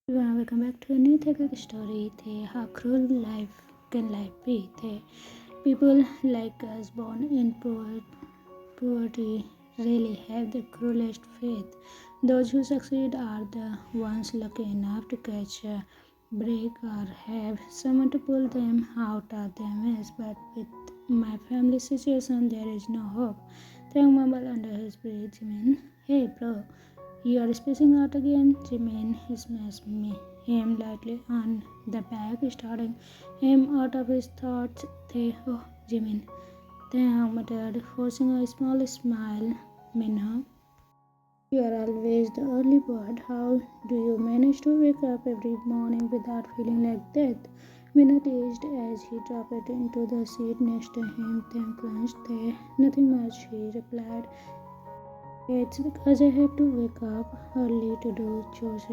Welcome back to a new Taekook story. How cruel life can life be? People like us born in poverty really have the cruelest fate. Those who succeed are the ones lucky enough to catch a break or have someone to pull them out of their mess. But with my family situation, there is no hope. Taehyung mumbled under his breath, Jimin. Hey, bro. You are spacing out again. Jimin smashed him lightly on the back, starting him out of his thoughts. Oh, Jimin, Taehyung muttered, forcing a small smile. Minho, you are always the early bird. How do you manage to wake up every morning without feeling like death? Minho teased as he dropped it into the seat next to him. Taehyung clenched. Nothing much, he replied. It's because I have to wake up early to do chores,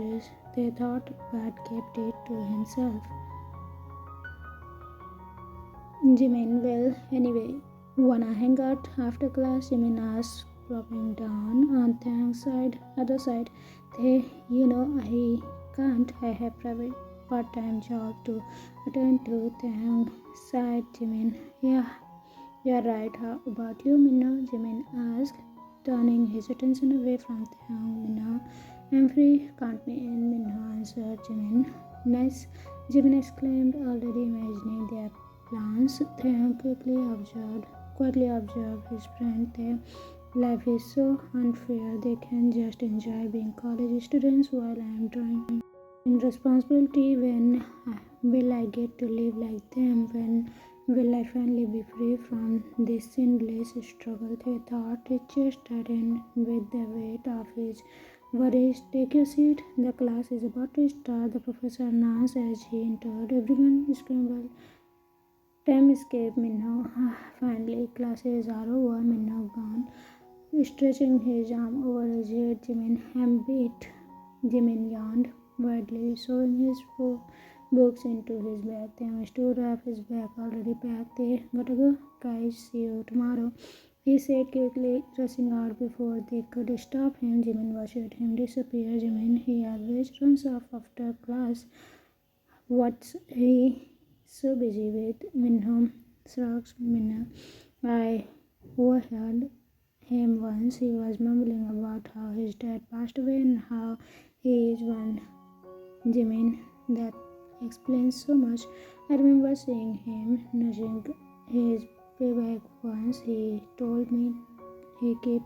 they thought, but kept it to himself. Jimin, well, anyway, wanna hang out after class? Jimin asked, plopping down on Taehyung's other side. I can't. I have private part-time job to attend to. Taehyung sighed. Jimin, yeah, you're right. How about you, Minho? Jimin asked, turning his attention away from Taehyung. Minho, I'm free. Count me in. Minho answered. Jimin, nice. Jimin exclaimed, already imagining their plans. Taehyung quietly observed his friend. Their life is so unfair. They can just enjoy being college students while I am drawing in responsibility. When will I get to live like them? When will I finally be free from this endless struggle? They thought. His chest tightened with the weight of his worries. Take your seat. The class is about to start, the professor announced as he entered. Everyone scrambled. Time escaped. Minho. Finally, classes are over. Minho gone, stretching his arm over his head. Jimin, I'm beat. Jimin yawned widely, shoving his books into his bag. Taehyung stood up, his bag already packed. They gotta go, guys. See you tomorrow, he said quickly, rushing out before they could stop him. Jimin watched him disappear. Jimin, he always runs off after class. What's he so busy with? Minho shrugs. Minho, I overheard him once. He was mumbling about how his dad passed away and how he is one. Jimin, that explains so much. I remember seeing him nudging his payback once. He told me he kept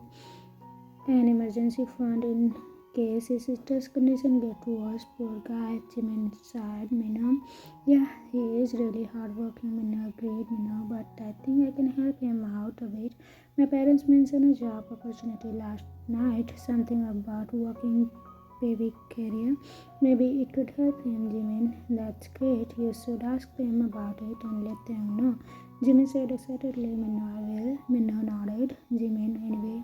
an emergency fund in case his sister's condition gets worse. Poor guy. Jimin sighed. Minho, yeah, he is really hardworking. Minho agreed. Minho, but I think I can help him out a bit. My parents mentioned a job opportunity last night, something about working baby career. Maybe it could help him. Jimin, that's great. You should ask them about it and let them know. Jimin said excitedly. Minho, I will. Minho nodded. Jimin, anyway.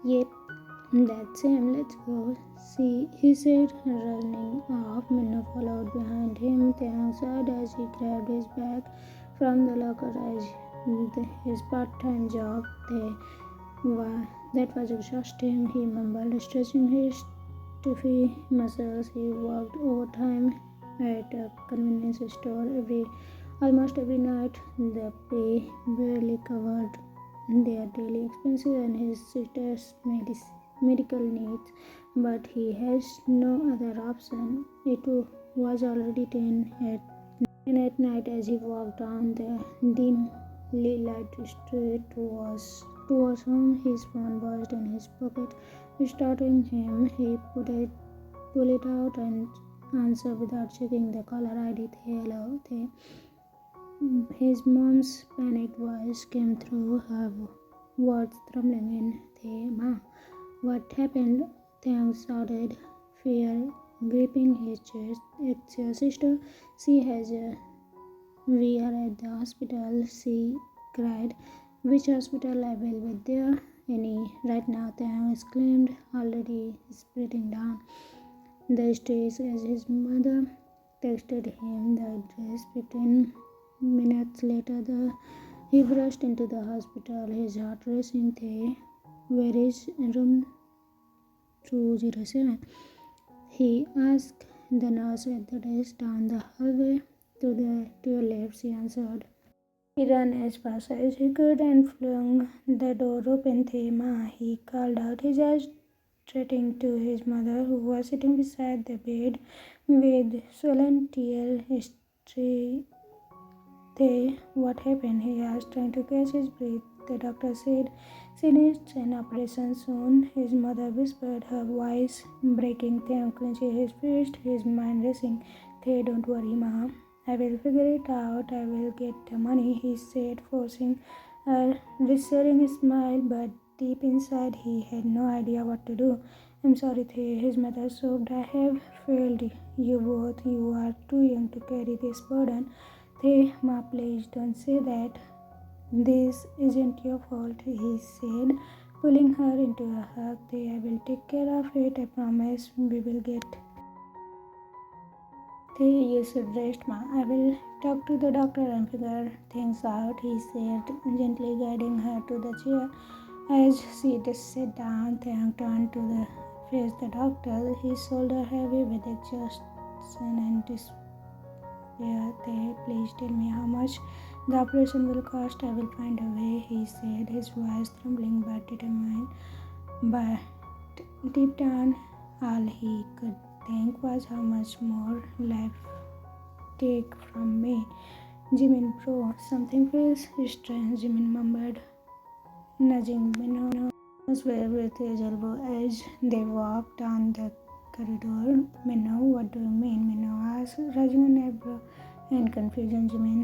Yep, that's him. Let's go. See, he said, running off. Minho followed behind him. Taehyung sighed as he grabbed his bag from the locker as his part-time job. That was exhausting. He mumbled, stretching his stiffy muscles. He worked overtime at a convenience store almost every night. The pay barely covered their daily expenses and his sister's medical needs, but he has no other option. It was already 10 at night as he walked down the dimly lighted street towards home. His phone buzzed in his pocket, startling him. He pulled it out and answered without checking the caller ID. Hello, his mom's panicked voice came through, her words trembling in. Ma, what happened? Taehyung shouted, fear gripping his chest. It's your sister. We are at the hospital, she cried. Which hospital? I will be there right now, Taehyung exclaimed, already spitting down the stairs as his mother texted him the address. 15 minutes later, the He rushed into the hospital, his heart racing. Tae, where is room 207? He asked the nurse at the desk down the hallway. To your left, she answered. He ran as fast as he could and flung the door open. "Ma," he called out, his eyes straight to his mother, who was sitting beside the bed with swollen tear streaks. What happened?" he asked, trying to catch his breath. "The doctor said she needs an operation soon," his mother whispered, her voice breaking. Taehyung clenched his fist, his mind racing. "Don't worry, Ma. I will figure it out. I will get the money," he said, forcing a reassuring smile, but deep inside he had no idea what to do. "I'm sorry, Tae," his mother sobbed. "I have failed you both. You are too young to carry this burden." "Tae, Ma, please don't say that. This isn't your fault," he said, pulling her into a hug. "Tae, I will take care of it. I promise. We will get. Tae, you should rest, Ma. I will talk to the doctor and figure things out," he said, gently guiding her to the chair. As she sat down, Taehyung turned to face the doctor, his shoulder heavy with exhaustion and despair. "Tae, please tell me how much the operation will cost. I will find a way," he said, his voice trembling but determined. But deep down, all he could think was how much more life take from me. "Jimin, bro, something feels strange," Jimin murmured, nudging Minho's with his elbow as they walked down the corridor. "Minho, what do you mean?" Minho asked, rising in eyebrow and confusion. "Jimin,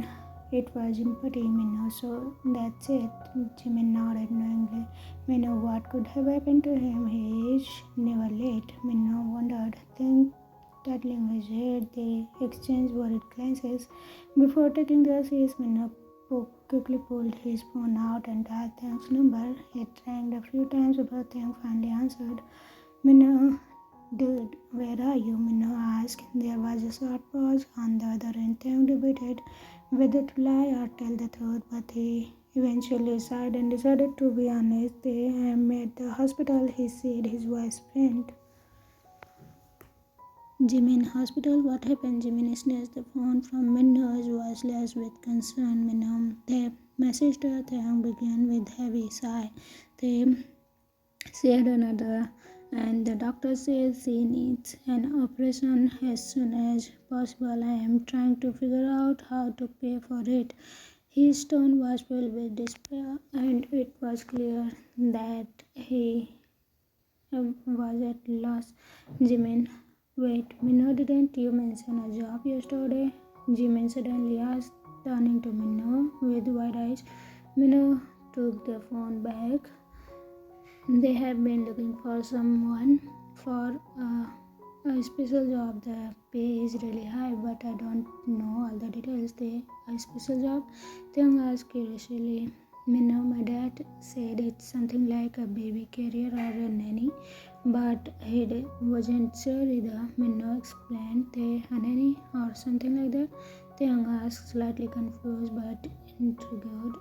it was empty, Minho, so that's it." Jimin nodded knowingly. "Minho, what could have happened to him? He is never late." Minho wondered, tickling his head. They exchanged worried glances. Before taking their seats, Minho quickly pulled his phone out and dialed Taehyung's number. It rang a few times before Taehyung finally answered. "Minho, dude, where are you?" Minho asked. There was a short pause. On the other end, Taehyung debated whether to lie or tell the truth, but he eventually sighed and decided to be honest. "I am at the hospital," he said, his voice faint. "Jimin, hospital? What happened?" Jimin snatched the phone from Minho's, voiceless with concern. "Minho, my sister," Taehyung began with heavy sigh. They said another, and the doctor says she needs an operation as soon as possible. I am trying to figure out how to pay for it." His tone was filled with despair, and it was clear that he was at loss. "Jimin, wait, Minho, didn't you mention a job yesterday?" Jimin suddenly asked, turning to Minho with wide eyes. Minho took the phone back. "They have been looking for someone for a special job. The pay is really high, but I don't know all the details." A special job?" Taehyung asked curiously. "Minho, my dad said it's something like a baby carrier or a nanny, but he wasn't sure either." Minho explained. "A nanny or something like that?" Taehyung asked, slightly confused but intrigued.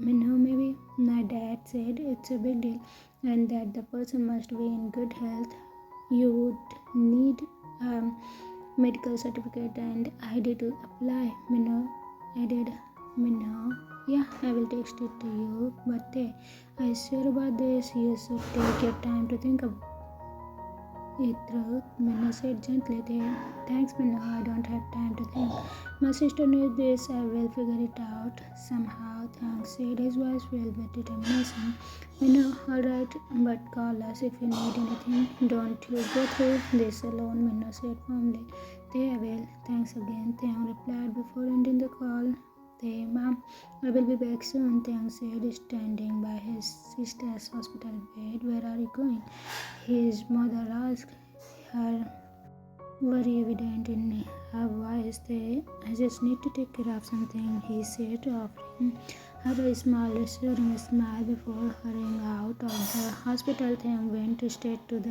"Minho, maybe. My dad said it's a big deal and that the person must be in good health. You would need a medical certificate and ID to apply." Minho added. Minho, "Yeah, I will text it to you, but are you sure about this? You should take your time to think about it through." Minho said gently. "Thanks, Minho, I don't have time to think. My sister needs this. I will figure it out somehow." Thanks, said, his voice filled with determination. "Minho, alright, but call us if you need anything. Don't you go through this alone," Minho said firmly. "I will. Thanks again," Taehyung replied before ending the call. "Mom, I will be back soon," Taehyung said, standing by his sister's hospital bed. "Where are you going?" his mother asked, her worry evident in her voice. "I just need to take care of something," he said, offering her a small, reassuring smile before hurrying out of the hospital. Taehyung went straight to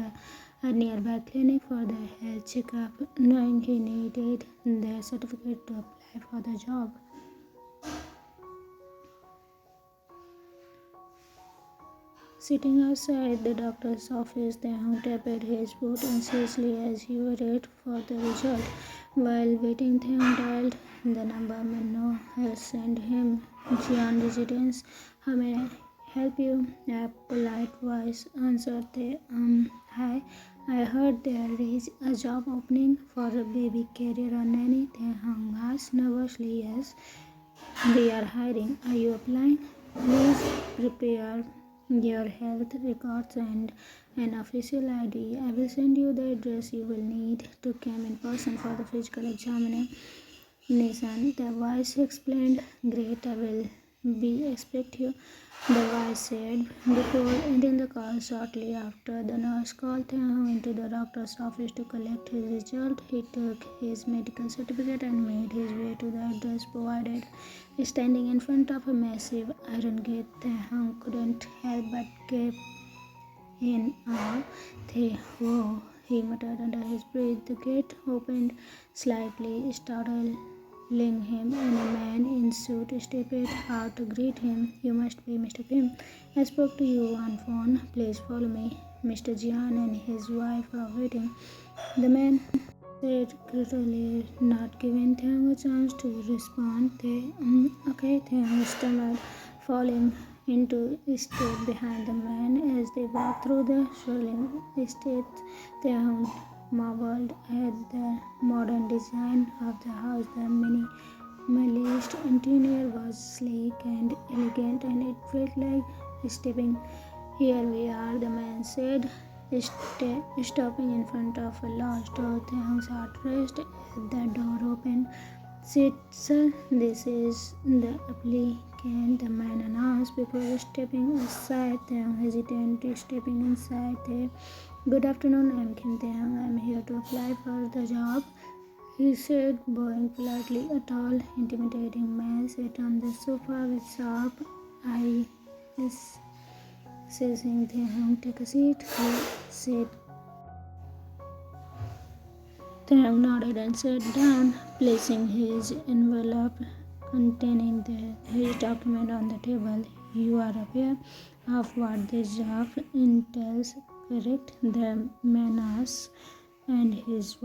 a nearby clinic for the health checkup, knowing he needed the certificate to apply for the job. Sitting outside the doctor's office, Taehyung tapped his foot anxiously as he waited for the result. While waiting, Taehyung dialed the number Minno had sent him. Jeon residence. How may I help you? A polite voice answered. Hi. I heard there is a job opening for a baby carrier or nanny. Taehyung asked nervously. Yes, we are hiring. Are you applying? Please prepare your health records and an official ID. I will send you the address you will need to come in person for the physical examination. The voice explained. Great, I will be expect you. The voice said before ending the call. Shortly after, the nurse called him into the doctor's office to collect his result. He took his medical certificate and made his way to the address provided. Standing in front of a massive iron gate, Taehyung couldn't help but gape in awe. Whoa, he muttered under his breath. The gate opened slightly, startling him, and a man in suit stepped out to greet him. You must be Mr. Kim. I spoke to you on phone. Please follow me. Mr. Jeon and his wife are waiting. The man said brutally, not giving Taehyung a chance to respond. Okay, Taehyung stammered, falling into step behind the man as they walked through the swirling estate. Taehyung marveled at the modern design of the house. The minimalist interior was sleek and elegant, and it felt like stepping. Here we are, the man said, stopping in front of a large door. Taehyung's heart raced as the door opened. Sit, sir, this is the applicant, the man announced before stepping aside. Taehyung hesitated, stepping inside. Good afternoon, I'm Kim Taehyung. I'm here to apply for the job, he said, bowing politely. A tall, intimidating man sat on the sofa with sharp eyes. Saying Taehyung, take a seat, he said. Taehyung nodded and sat down, placing his envelope containing his document on the table. You are aware of what this job entails, correct? The man asked, and his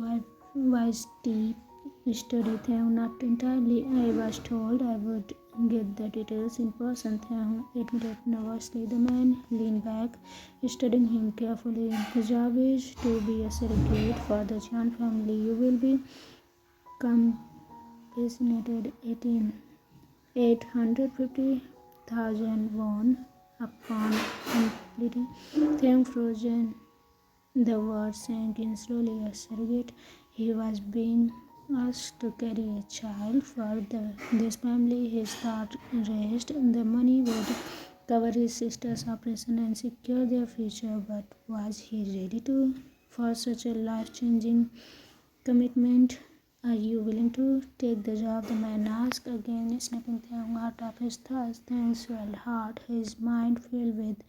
wife's deep study. Taehyung, not entirely. I was told I would get the details in person. Taehyung admitted nervously. The man leaned back, studying him carefully. The job is to be a surrogate for the Jeon family. You will be compensated 850,000 won upon completing. Taehyung frozen. The word sank in slowly. A surrogate. He was being asked to carry a child for this family. His thought raced. The money would cover his sister's operation and secure their future, but was he ready for such a life-changing commitment? Are you willing to take the job? The man asked, again snapping Taehyung out of his thoughts. Taehyung swelled hard, his mind filled with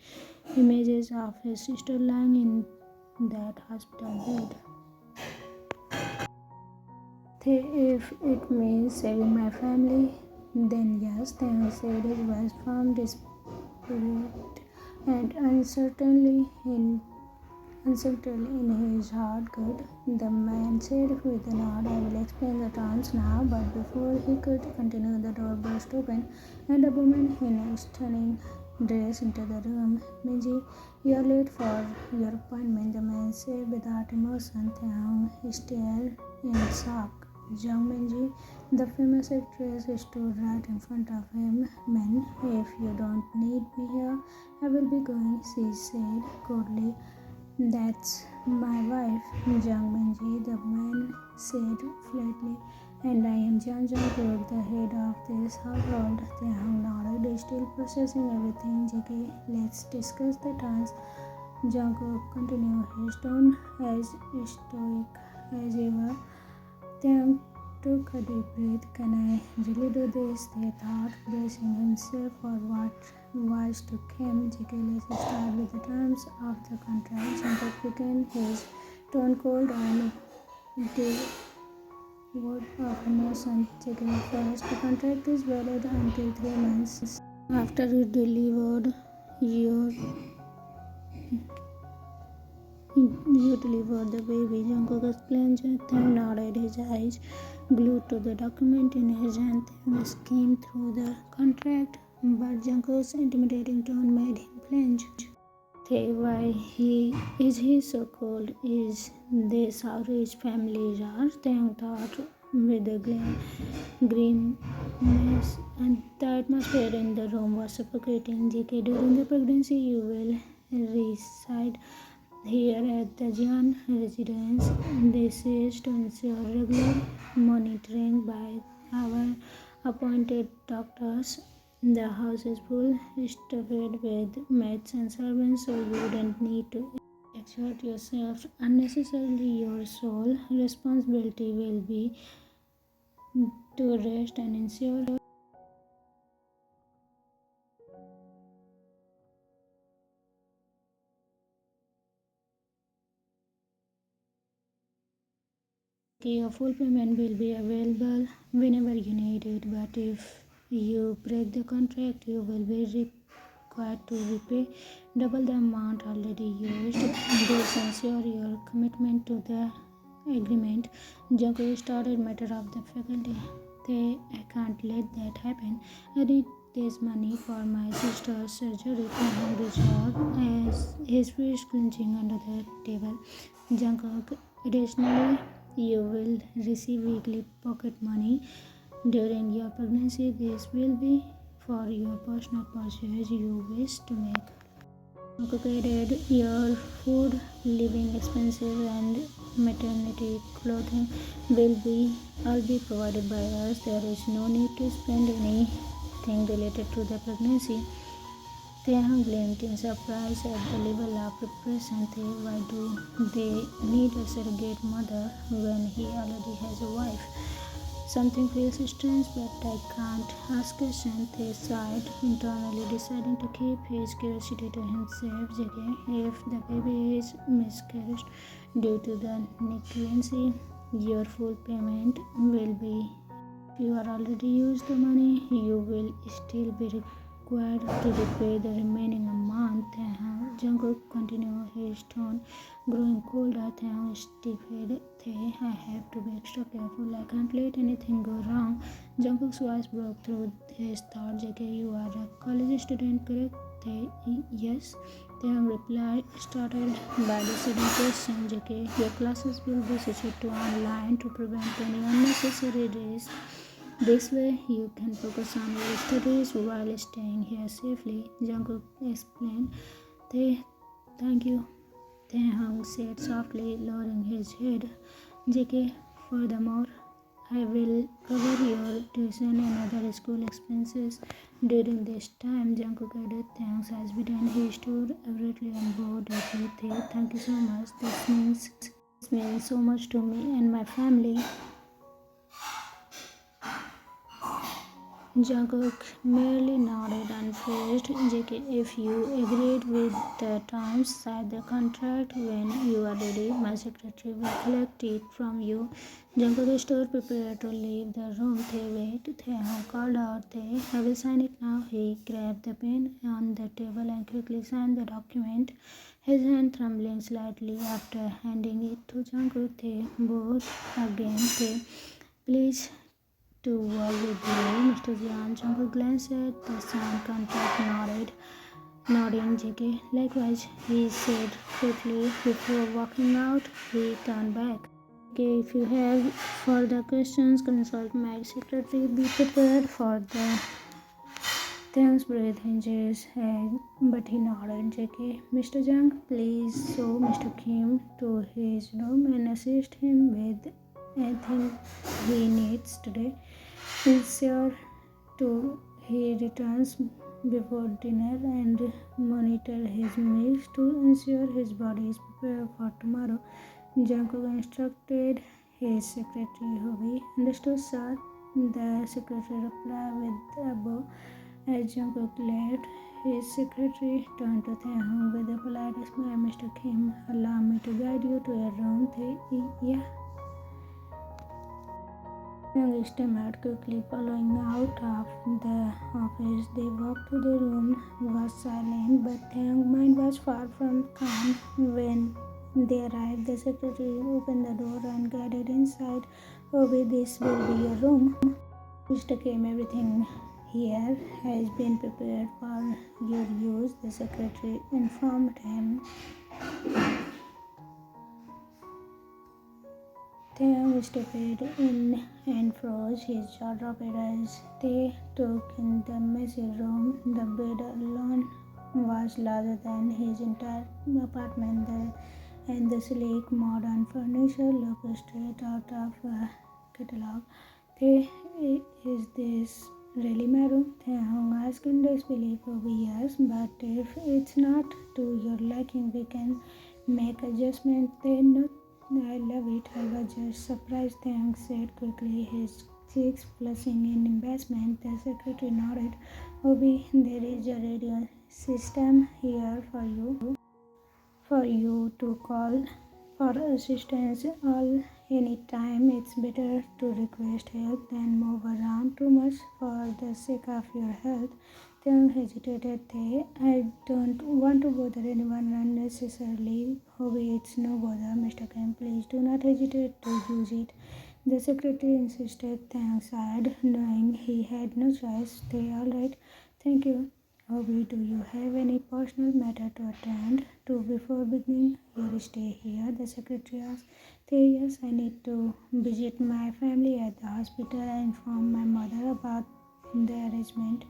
images of his sister lying in that hospital bed. If it means saving my family, then yes, Taehyung said, his voice firm, desperate, and uncertainly in his heart. Good, the man said with a nod. I will explain the terms now, but before he could continue, the door burst open, and a woman in a stunning dress entered the room. Minji, you are late for your appointment, the man said without emotion. Taehyung stared in shock. Jung Minji, the famous actress, stood right in front of him. Man, if you don't need me here, I will be going, she said coldly. That's my wife, Jung Minji, the man said flatly. And I am Jungkook, the head of this household. Taehyung nodded, still processing everything. JK, let's discuss the terms. Jungkook continued, his tone as stoic as ever. Taehyung took a deep breath. Can I really do this? They thought, bracing himself for what was to come. JK, let's start with the terms of the contract. Jungkook began, his tone cold and devoid of emotion. JK, first, the contract is valid until 3 months after you delivered your You delivered the baby, Jungkook explained. Taehyung nodded, his eyes glued to the document in his hand. Taehyung skimmed through the contract, but Jungkook's intimidating tone made him flinch. Why is he so cold? Is this how rich families are? Taehyung thought with a grimness, and the atmosphere in the room was suffocating. JK, during the pregnancy, you will reside here at the Jeon residence. This is to ensure regular monitoring by our appointed doctors. The house is full, stuffed with maids and servants, so you don't need to exert yourself unnecessarily. Your sole responsibility will be to rest and ensure your full payment will be available whenever you need it. But if you break the contract, you will be required to repay double the amount already used. This ensure your commitment to the agreement. Jungkook started matter of the faculty. I can't let that happen. I need this money for my sister's surgery. Taehyung reached out as his fist clenching under the table. Jungkook, additionally, you will receive weekly pocket money during your pregnancy. This will be for your personal purchases you wish to make. Added, your food, living expenses, and maternity clothing will be all be provided by us. There is no need to spend anything related to the pregnancy. Taehyung blinked in surprise at the level of preparation. Why do they need a surrogate mother when he already has a wife? Something feels strange, but I can't ask questions. They sighed, internally deciding to keep his curiosity to himself. JK, if the baby is miscarried due to the pregnancy, your full payment will be. If you are already used the money, you will still be required to repay the remaining amount. Jungkook continued, his tone growing colder. Taehyung stiffened. I have to be extra careful. I can't let anything go wrong. Jungkook's voice broke through his thought. JK, you are a college student, correct? Yes. Taehyung replied, startled by the sudden question. JK, your classes will be switched to online to prevent any unnecessary risk. This way, you can focus on your studies while staying here safely. Jungkook explained. Thank you, Taehyung said softly, lowering his head. JK, furthermore, I will cover your tuition and other school expenses during this time. Jungkook added. Taehyung's eyes widened. He stood abruptly on board with you. Thank you so much. This means so much to me and my family. Jungkook merely nodded unfazed. JK, if you agreed with the terms, sign the contract when you are ready. My secretary will collect it from you. Jungkook stood prepared to leave the room. Wait, Taehyung called out. I will sign it now. He grabbed the pen on the table and quickly signed the document, his hand trembling slightly after handing it to Jungkook. Both again. Please to work with you, Mr. Jeon. Jungkook glanced at the signed contract, nodding. JK, likewise, he said quickly. Before walking out, he turned back. Okay, if you have further questions, consult my secretary. Be prepared for the Taehyung's breath hinges, but he nodded. JK, Mr. Jung, please show Mr. Kim to his room and assist him with anything he needs today. Ensure he returns before dinner and monitor his meals to ensure his body is prepared for tomorrow. Jungkook instructed his secretary, Hobby. Understood, sir. The secretary replied with a bow. As Jungkook left, his secretary turned to Taehyung with a polite smile. Mr. Kim, allow me to guide you to your room. Yeah. Taehyung stammered quickly, following out of the office. They walked to the room, was silent, but Taehyung's mind was far from calm. When they arrived, the secretary opened the door and guided inside. Obi, this will be your room. Mr. Kim, everything here has been prepared for your use, the secretary informed him. Taehyung stepped in and froze. His jaw dropped as they took in the messy room. The bed alone was larger than his entire apartment, and the sleek modern furniture looked straight out of a catalog. Is this really my room? Taehyung asked in disbelief. Oh, yes, but if it's not to your liking, we can make adjustments. I love it. I was just surprised, Taehyung said quickly, his cheeks flushing in embarrassment. The secretary nodded. Obi, there is a radio system here for you to call for assistance any time. It's better to request help than move around too much for the sake of your health. Taehyung hesitated. I don't want to bother anyone unnecessarily. Obi, it's no bother, Mr. Kim. Please do not hesitate to use it. The secretary insisted. Taehyung sighed, knowing he had no choice. All right, thank you. Obi, do you have any personal matter to attend to before beginning your stay here? The secretary asked. Yes, I need to visit my family at the hospital and inform my mother about the arrangement.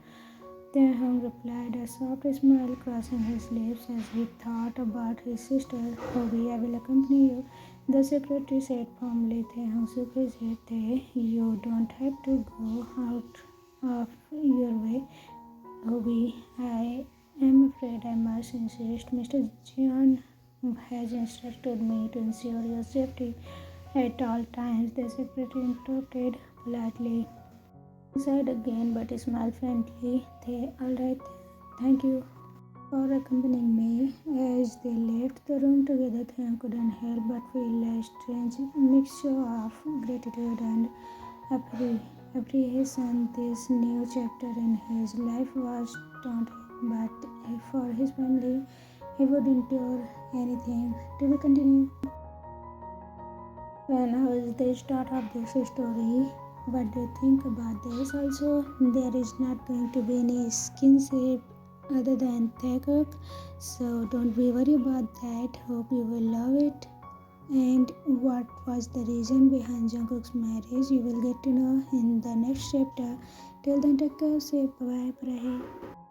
Taehyung replied, a soft smile crossing his lips as he thought about his sister. Obi, I will accompany you. The secretary said firmly. Taehyung shook his head. You don't have to go out of your way. Obi, I am afraid I must insist. Mr. Jeon has instructed me to ensure your safety at all times. The secretary interrupted politely. Sighed again but smiled faintly. All right, thank you for accompanying me. As they left the room together, Taehyung couldn't help but feel a strange mixture of gratitude and apprehension. This new chapter in his life was daunting, but for his family, he would endure anything. To be continued. When I was the start of this story, what do you think about this? Also, there is not going to be any skinship other than Taekook, so don't be worried about that. Hope you will love it. And what was the reason behind Jungkook's marriage, you will get to know in the next chapter. Till then, take care, safe, bye, bye.